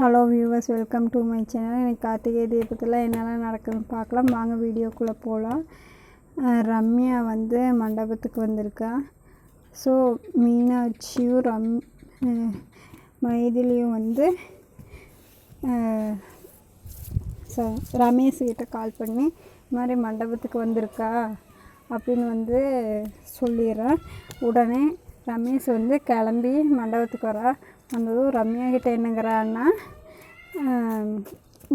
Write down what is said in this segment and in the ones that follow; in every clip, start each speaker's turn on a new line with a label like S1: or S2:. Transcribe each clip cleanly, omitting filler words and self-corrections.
S1: Hello viewers, welcome to my channel. எனக்கு கார்த்திகை தீபத்தில் என்னெல்லாம் நடக்குதுன்னு பார்க்கலாம். வாங்க வீடியோக்குள்ளே போகலாம். ரம்யா வந்து மண்டபத்துக்கு வந்திருக்கா. ஸோ மீனாட்சியும் மைதிலியும் வந்து ரமேஷ்கிட்ட கால் பண்ணி இது மாதிரி மண்டபத்துக்கு வந்திருக்கா அப்படின்னு வந்து சொல்லிடுறேன். உடனே ரமேஷ் வந்து கிளம்பி மண்டபத்துக்கு வரா. வந்ததும் ரம்யா கிட்ட என்னங்கிறான்னா,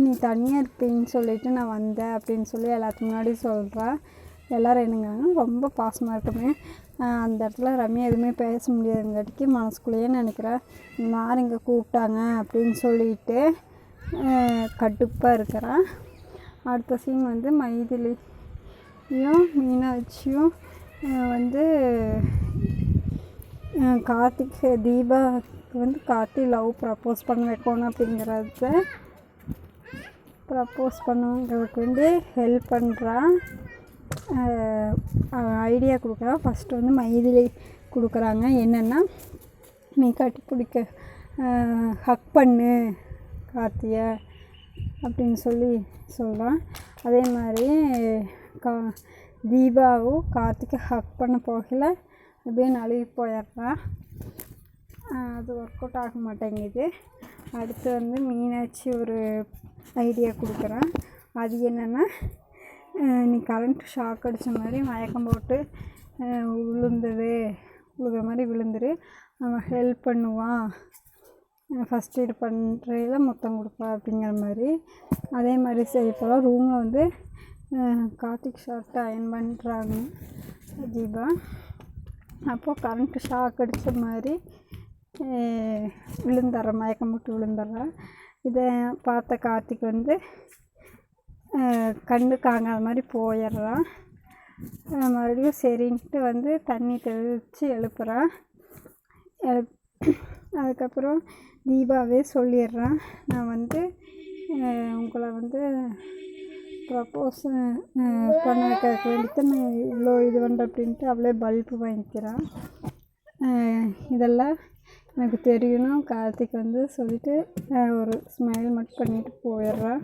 S1: நீ தனியாக இருப்பீன்னு சொல்லிவிட்டு நான் வந்தேன் அப்படின்னு சொல்லி எல்லாத்துக்கு முன்னாடி சொல்கிறா. எல்லோரும் என்னங்கிறாங்க, ரொம்ப பாசமாக இருக்குமே. அந்த இடத்துல ரம்யா எதுவுமே பேச முடியாதுங்காட்டிக்கு மனசுக்குள்ளேயே நினைக்கிறேன், யார் இங்கே கூப்பிட்டாங்க அப்படின்னு சொல்லிட்டு கடுப்பாக இருக்கிறான். அடுத்த சீன் வந்து மைதிலியும் மீனாட்சியும் வந்து தீபாவுக்கு வந்து கார்த்தி லவ் ப்ரப்போஸ் பண்ண வைக்கணும் அப்படிங்கிறத ப்ரப்போஸ் பண்ணுங்கிறதுக்கு வந்து ஹெல்ப் பண்ணுறான். ஐடியா கொடுக்குறான். ஃபஸ்ட்டு வந்து மைதிலி கொடுக்குறாங்க. என்னென்னா, நீ கட்டி பிடிக்க ஹக் பண்ணு கார்த்தியை அப்படின்னு சொல்லி சொல்கிறான். அதே மாதிரி தீபாவும் கார்த்திகை ஹக் பண்ண போகல, அப்படியே நழுவி போயிடுறான். அது ஒர்க் அவுட் ஆக மாட்டேங்குது. அடுத்து வந்து மீனாட்சி ஒரு ஐடியா கொடுக்குறான். அது என்னென்னா, நீ கரண்ட் ஷாக் அடித்த மாதிரி மயக்கம் போட்டு விழுகிற மாதிரி விழுந்துரு, அவன் ஹெல்ப் பண்ணுவான், ஃபஸ்ட் எய்ட் பண்ணுறதுல மொத்தம் கொடுப்பா அப்படிங்கிற மாதிரி. அதே மாதிரி செய்யப்போல ரூமில் வந்து கார்த்திக் ஷர்ட்டை அயன் பண்ணுறாங்க தீபா. அப்போது கரண்ட்டு ஷாக் அடித்த மாதிரி விழுந்துடுறேன், மயக்கம் போட்டு விழுந்துடுறேன். இதை பார்த்த கார்த்திக் வந்து கண்டு காங்காத மாதிரி போயிடுறான். மறுபடியும் சரின்ட்டு வந்து தண்ணி தெளித்து எழுப்புறான். அதுக்கப்புறம் தீபாவே சொல்லிடுறான், நான் வந்து உங்களை வந்து ப்ரப்போஸ் பண்ண வைக்கிறதுக்கு வேண்டிட்டு நான் இவ்வளோ இது பண்ணுறேன் அப்படின்ட்டு அவளே பல்பு வாங்கிக்கிறான். இதெல்லாம் எனக்கு தெரியணும் கார்த்திக் வந்து சொல்லிவிட்டு ஒரு ஸ்மைல் மட்டும் பண்ணிவிட்டு போயிடுறான்.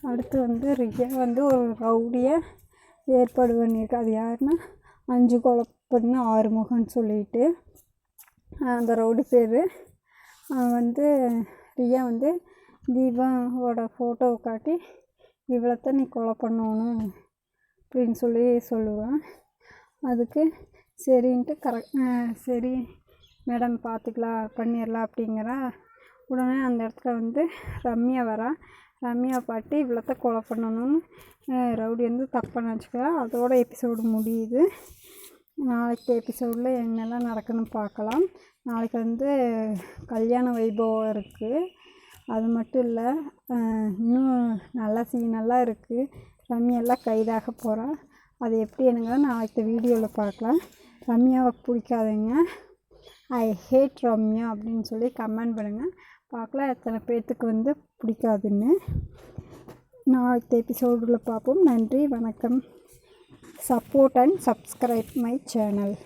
S1: அடுத்து வந்து ரியா வந்து ஒரு ரவுடியை ஏற்பாடு பண்ணியிருக்கா. அது யாருன்னா, 5 கொலை பண்ண ஆறுமுகன்னு சொல்லிட்டு அந்த ரவுடி பேர். வந்து ரியா வந்து தீபாவோட ஃபோட்டோவை காட்டி, இவ்வளோத்தான் நீ கொலை பண்ணணும் அப்படின்னு சொல்லி சொல்லுவான். அதுக்கு சரின்ட்டு சரி மேடம் பார்த்துக்கலாம் பண்ணிடலாம் அப்படிங்கிறா. உடனே அந்த இடத்துல வந்து ரம்யா வரா. ரம்யா பாட்டு இவ்வளோத்த கொலை பண்ணணும்னு ரவுடி வந்து தப்பாக நினச்சிக்கிறா. அதோட எபிசோடு முடியுது. நாளைக்கு எபிசோடில் என்னெல்லாம் நடக்குதுன்னு பார்க்கலாம். நாளைக்கு வந்து கல்யாண வைபவம் இருக்குது. அது மட்டும் இல்லை, இன்னும் நல்ல சீனெல்லாம் இருக்குது. ரம்யாலாம் கைதாக போகிறா. அது எப்படி என்னங்க நாளைக்கு வீடியோவில் பார்க்கலாம். ரம்யாவை பிடிக்காதீங்க, ஐ ஹேட் ரம்யா அப்படின்னு சொல்லி கமெண்ட் பண்ணுங்கள். பார்க்கலாம் எத்தனை பேர்த்துக்கு வந்து பிடிக்காதுன்னு. நாளைக்கு எபிசோடில் பார்ப்போம். நன்றி, வணக்கம். Support and subscribe my channel.